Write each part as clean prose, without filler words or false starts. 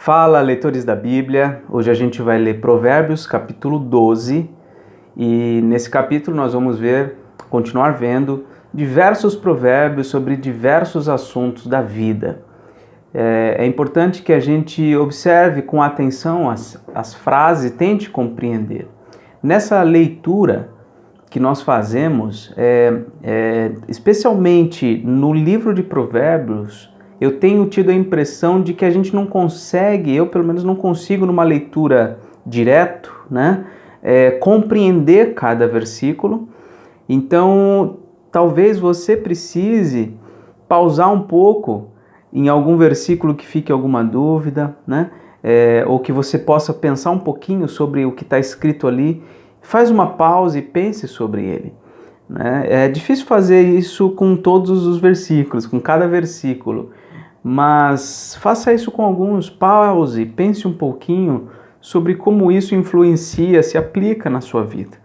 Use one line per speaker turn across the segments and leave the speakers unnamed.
Fala, leitores da Bíblia. Hoje a gente vai ler Provérbios, capítulo 12, e nesse capítulo nós vamos continuar vendo diversos provérbios sobre diversos assuntos da vida. É importante que a gente observe com atenção as frases e tente compreender. Nessa leitura que nós fazemos, especialmente no livro de Provérbios, eu tenho tido a impressão de que a gente não consegue, eu pelo menos não consigo numa leitura direto, compreender cada versículo. Então, talvez você precise pausar um pouco em algum versículo que fique alguma dúvida, ou que você possa pensar um pouquinho sobre o que está escrito ali. Faz uma pausa e pense sobre ele. É difícil fazer isso com todos os versículos, com cada versículo, mas faça isso com alguns. Pause, pense um pouquinho sobre como isso influencia, se aplica na sua vida.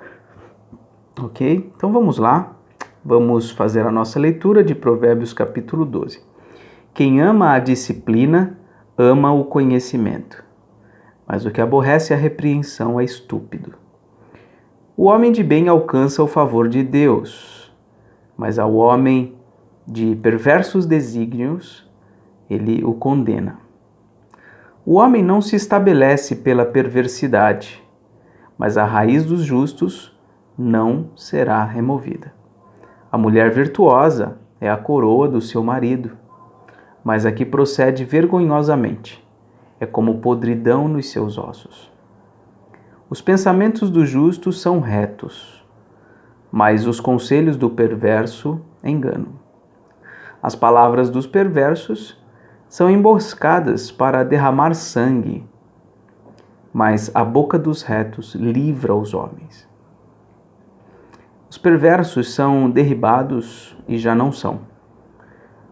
Ok? Então vamos lá, vamos fazer a nossa leitura de Provérbios capítulo 12. Quem ama a disciplina, ama o conhecimento, mas o que aborrece a repreensão é estúpido. O homem de bem alcança o favor de Deus, mas ao homem de perversos desígnios, ele o condena. O homem não se estabelece pela perversidade, mas a raiz dos justos não será removida. A mulher virtuosa é a coroa do seu marido, mas a que procede vergonhosamente é como podridão nos seus ossos. Os pensamentos do justo são retos, mas os conselhos do perverso enganam. As palavras dos perversos são emboscadas para derramar sangue, mas a boca dos retos livra os homens. Os perversos são derribados e já não são,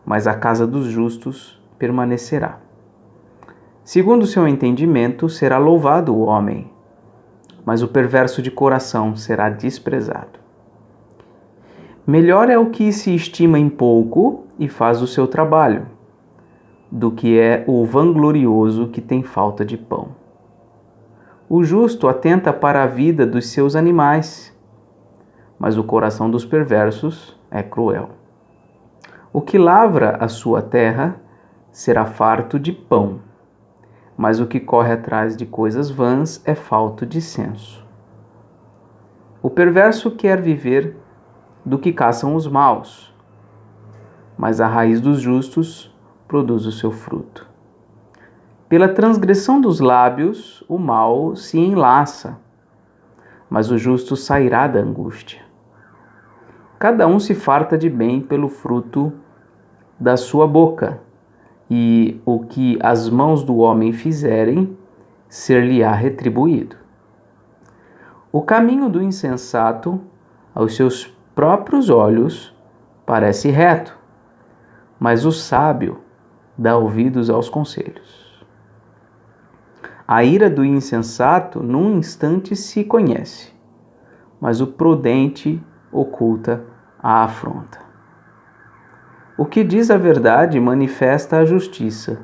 mas a casa dos justos permanecerá. Segundo o seu entendimento, será louvado o homem, mas o perverso de coração será desprezado. Melhor é o que se estima em pouco e faz o seu trabalho, do que é o vanglorioso que tem falta de pão. O justo atenta para a vida dos seus animais, mas o coração dos perversos é cruel. O que lavra a sua terra será farto de pão, mas o que corre atrás de coisas vãs é falto de senso. O perverso quer viver do que caçam os maus, mas a raiz dos justos produz o seu fruto. Pela transgressão dos lábios, o mal se enlaça, mas o justo sairá da angústia. Cada um se farta de bem pelo fruto da sua boca, e o que as mãos do homem fizerem, ser-lhe-á retribuído. O caminho do insensato, aos seus próprios olhos, parece reto, mas o sábio dá ouvidos aos conselhos. A ira do insensato num instante se conhece, mas o prudente oculta a afronta. O que diz a verdade manifesta a justiça,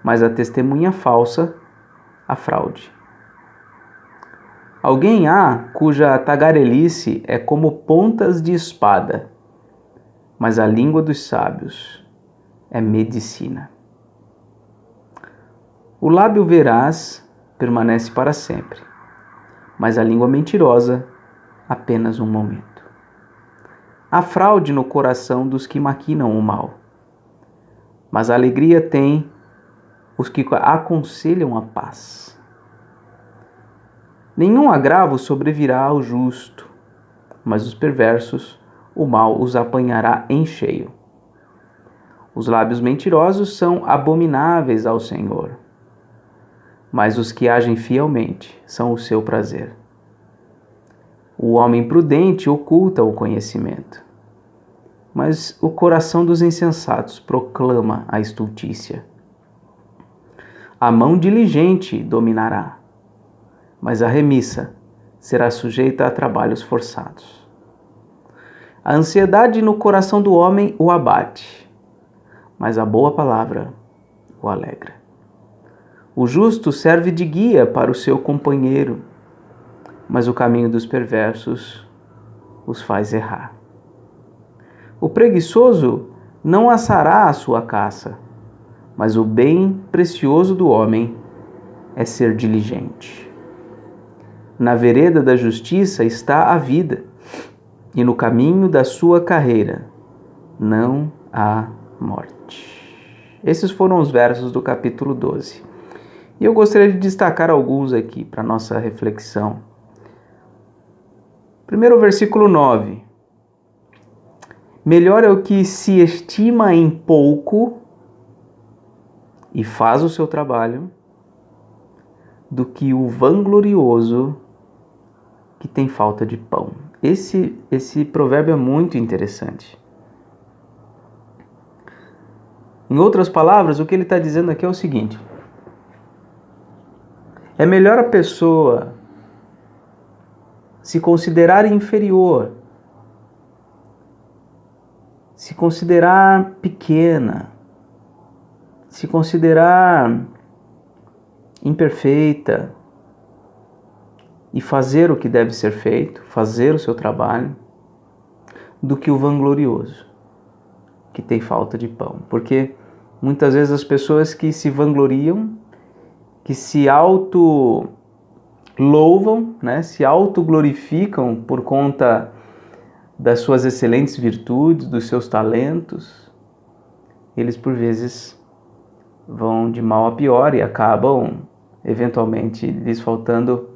mas a testemunha falsa, a fraude. Alguém há cuja tagarelice é como pontas de espada, mas a língua dos sábios é medicina. O lábio veraz permanece para sempre, mas a língua mentirosa apenas um momento. Há fraude no coração dos que maquinam o mal, mas a alegria tem os que aconselham a paz. Nenhum agravo sobrevirá ao justo, mas os perversos, o mal os apanhará em cheio. Os lábios mentirosos são abomináveis ao Senhor, mas os que agem fielmente são o seu prazer. O homem prudente oculta o conhecimento, mas o coração dos insensatos proclama a estultícia. A mão diligente dominará, mas a remissa será sujeita a trabalhos forçados. A ansiedade no coração do homem o abate, mas a boa palavra o alegra. O justo serve de guia para o seu companheiro, mas o caminho dos perversos os faz errar. O preguiçoso não assará a sua caça, mas o bem precioso do homem é ser diligente. Na vereda da justiça está a vida, e no caminho da sua carreira não há morte. Esses foram os versos do capítulo 12. E eu gostaria de destacar alguns aqui para nossa reflexão. Primeiro, o versículo 9. Melhor é o que se estima em pouco e faz o seu trabalho, do que o vanglorioso que tem falta de pão. Esse provérbio é muito interessante. Em outras palavras, o que ele está dizendo aqui é o seguinte: é melhor a pessoa se considerar inferior, se considerar pequena, se considerar imperfeita e fazer o que deve ser feito, fazer o seu trabalho, do que o vanglorioso, que tem falta de pão. Porque muitas vezes as pessoas que se vangloriam, que se auto-louvam, né, se auto-glorificam por conta das suas excelentes virtudes, dos seus talentos, eles por vezes vão de mal a pior e acabam, eventualmente, lhes faltando,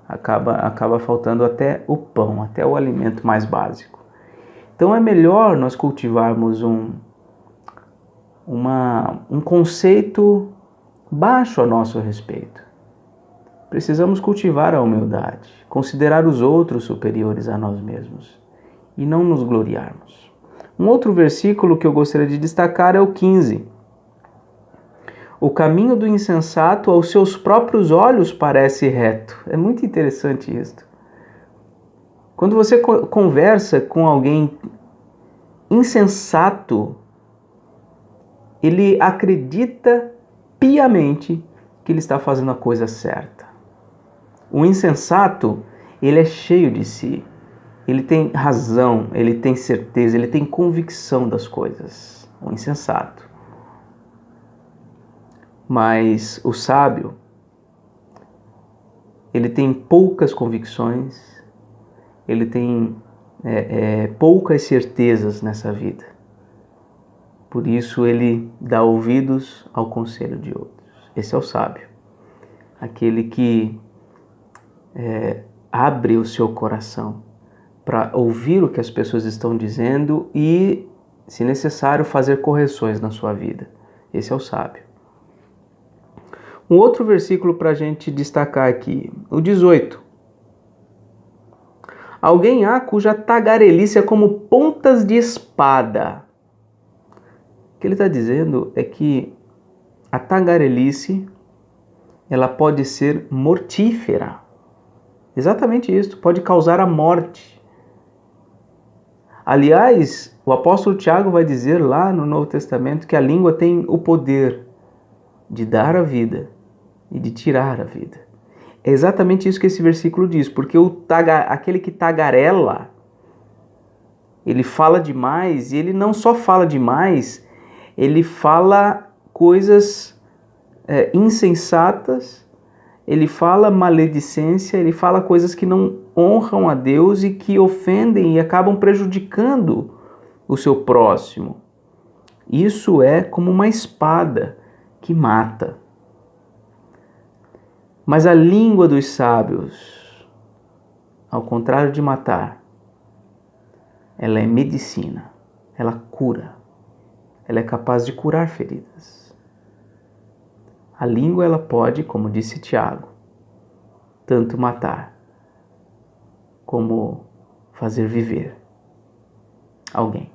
acaba faltando até o pão, até o alimento mais básico. Então é melhor nós cultivarmos um conceito baixo a nosso respeito. Precisamos cultivar a humildade, considerar os outros superiores a nós mesmos e não nos gloriarmos. Um outro versículo que eu gostaria de destacar é o 15. O caminho do insensato aos seus próprios olhos parece reto. É muito interessante isso. Quando você conversa com alguém insensato, ele acredita piamente que ele está fazendo a coisa certa. O insensato, ele é cheio de si. Ele tem razão, ele tem certeza, ele tem convicção das coisas. O insensato. Mas o sábio, ele tem poucas convicções, ele tem poucas certezas nessa vida. Por isso ele dá ouvidos ao conselho de outros. Esse é o sábio. Aquele que abre o seu coração para ouvir o que as pessoas estão dizendo e, se necessário, fazer correções na sua vida. Esse é o sábio. Um outro versículo para a gente destacar aqui, o 18. Alguém há cuja tagarelice é como pontas de espada. O que ele está dizendo é que a tagarelice, ela pode ser mortífera. Exatamente isso, pode causar a morte. Aliás, o apóstolo Tiago vai dizer lá no Novo Testamento que a língua tem o poder de dar a vida e de tirar a vida. É exatamente isso que esse versículo diz, porque aquele que tagarela, ele fala demais, e ele não só fala demais, ele fala coisas insensatas, ele fala maledicência, ele fala coisas que não honram a Deus e que ofendem e acabam prejudicando o seu próximo. Isso é como uma espada que mata. Mas a língua dos sábios, ao contrário de matar, ela é medicina, ela cura, ela é capaz de curar feridas. A língua, ela pode, como disse Tiago, tanto matar como fazer viver alguém.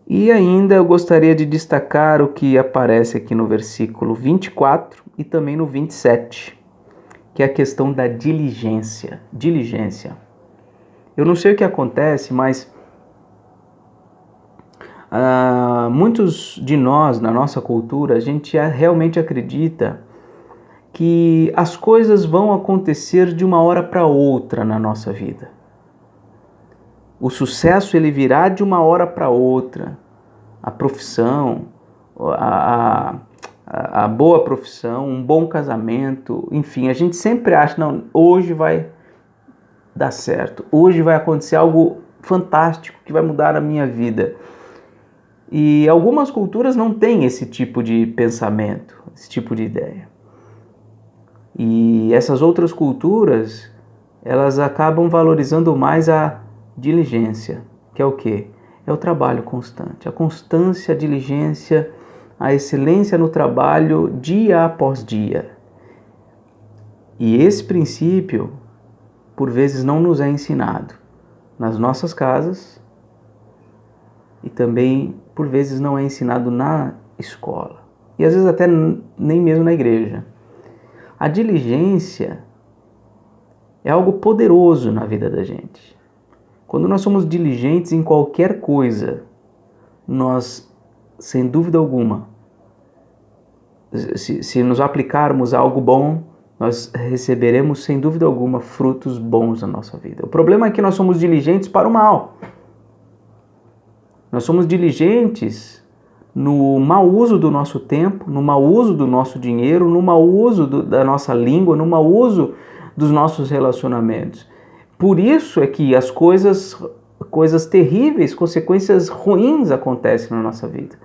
E ainda eu gostaria de destacar o que aparece aqui no versículo 24 e também no 27, que é a questão da diligência. Diligência. Eu não sei o que acontece, mas Muitos de nós, na nossa cultura, a gente realmente acredita que as coisas vão acontecer de uma hora para outra na nossa vida. O sucesso ele virá de uma hora para outra. A profissão, a boa profissão, um bom casamento, enfim, a gente sempre acha, não, hoje vai dar certo, hoje vai acontecer algo fantástico que vai mudar a minha vida. E algumas culturas não têm esse tipo de pensamento, esse tipo de ideia. E essas outras culturas, elas acabam valorizando mais a diligência, que é o quê? É o trabalho constante, a constância, a diligência, a excelência no trabalho dia após dia. E esse princípio, por vezes, não nos é ensinado nas nossas casas e também, por vezes, não é ensinado na escola. E às vezes até nem mesmo na igreja. A diligência é algo poderoso na vida da gente. Quando nós somos diligentes em qualquer coisa, nós, sem dúvida alguma, se nos aplicarmos a algo bom, nós receberemos, sem dúvida alguma, frutos bons na nossa vida. O problema é que nós somos diligentes para o mal. Nós somos diligentes no mau uso do nosso tempo, no mau uso do nosso dinheiro, no mau uso da nossa língua, no mau uso dos nossos relacionamentos. Por isso é que as coisas terríveis, consequências ruins acontecem na nossa vida.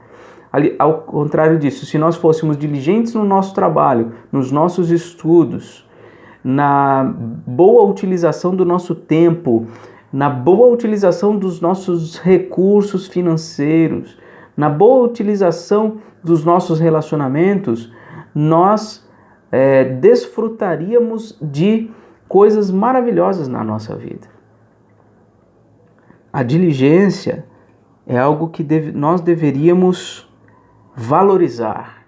Ao contrário disso, se nós fôssemos diligentes no nosso trabalho, nos nossos estudos, na boa utilização do nosso tempo, na boa utilização dos nossos recursos financeiros, na boa utilização dos nossos relacionamentos, nós desfrutaríamos de coisas maravilhosas na nossa vida. A diligência é algo que nós deveríamos valorizar.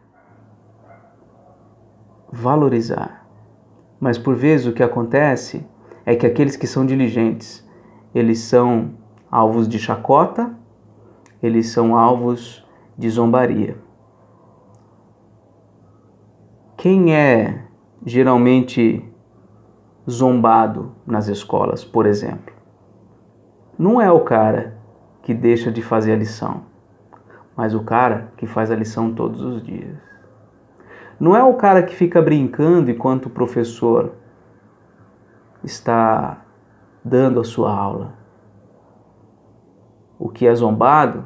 Mas por vezes o que acontece é que aqueles que são diligentes, eles são alvos de chacota, eles são alvos de zombaria. Quem é geralmente zombado nas escolas, por exemplo? Não é o cara que deixa de fazer a lição, mas o cara que faz a lição todos os dias. Não é o cara que fica brincando enquanto o professor está dando a sua aula. O que é zombado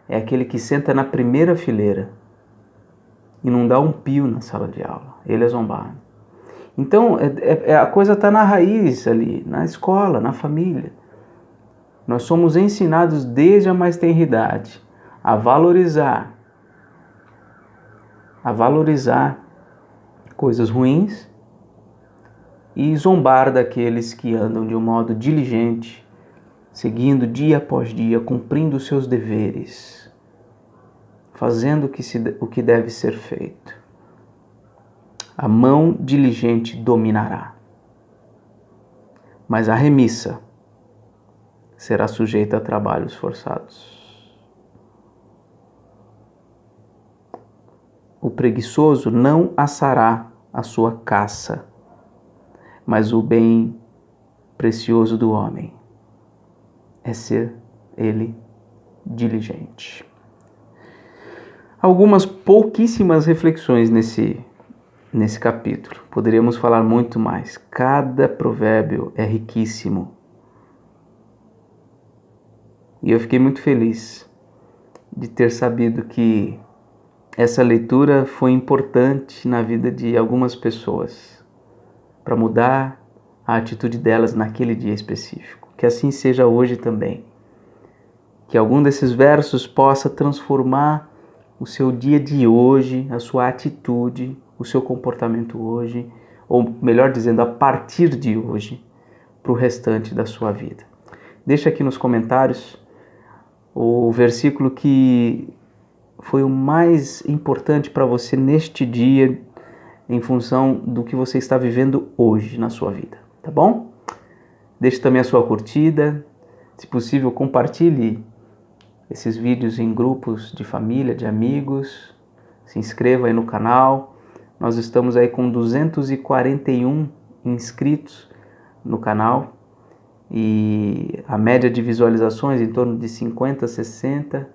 é aquele que senta na primeira fileira e não dá um pio na sala de aula. Ele é zombado. Então, a coisa está na raiz ali, na escola, na família. Nós somos ensinados desde a mais tenra idade a valorizar coisas ruins e zombar daqueles que andam de um modo diligente, seguindo dia após dia, cumprindo os seus deveres, fazendo o que deve ser feito. A mão diligente dominará, mas a remissa será sujeita a trabalhos forçados. O preguiçoso não assará a sua caça, mas o bem precioso do homem é ser ele diligente. Algumas pouquíssimas reflexões nesse capítulo. Poderíamos falar muito mais. Cada provérbio é riquíssimo. E eu fiquei muito feliz de ter sabido que essa leitura foi importante na vida de algumas pessoas, para mudar a atitude delas naquele dia específico. Que assim seja hoje também. Que algum desses versos possa transformar o seu dia de hoje, a sua atitude, o seu comportamento hoje, ou melhor dizendo, a partir de hoje, para o restante da sua vida. Deixa aqui nos comentários o versículo que foi o mais importante para você neste dia, em função do que você está vivendo hoje na sua vida, tá bom? Deixe também a sua curtida, se possível compartilhe esses vídeos em grupos de família, de amigos. Se inscreva aí no canal. Nós estamos aí com 241 inscritos no canal e a média de visualizações em torno de 50, 60.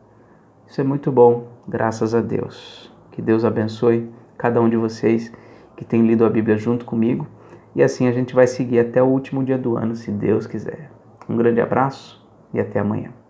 Isso é muito bom, graças a Deus. Que Deus abençoe cada um de vocês que tem lido a Bíblia junto comigo. E assim a gente vai seguir até o último dia do ano, se Deus quiser. Um grande abraço e até amanhã.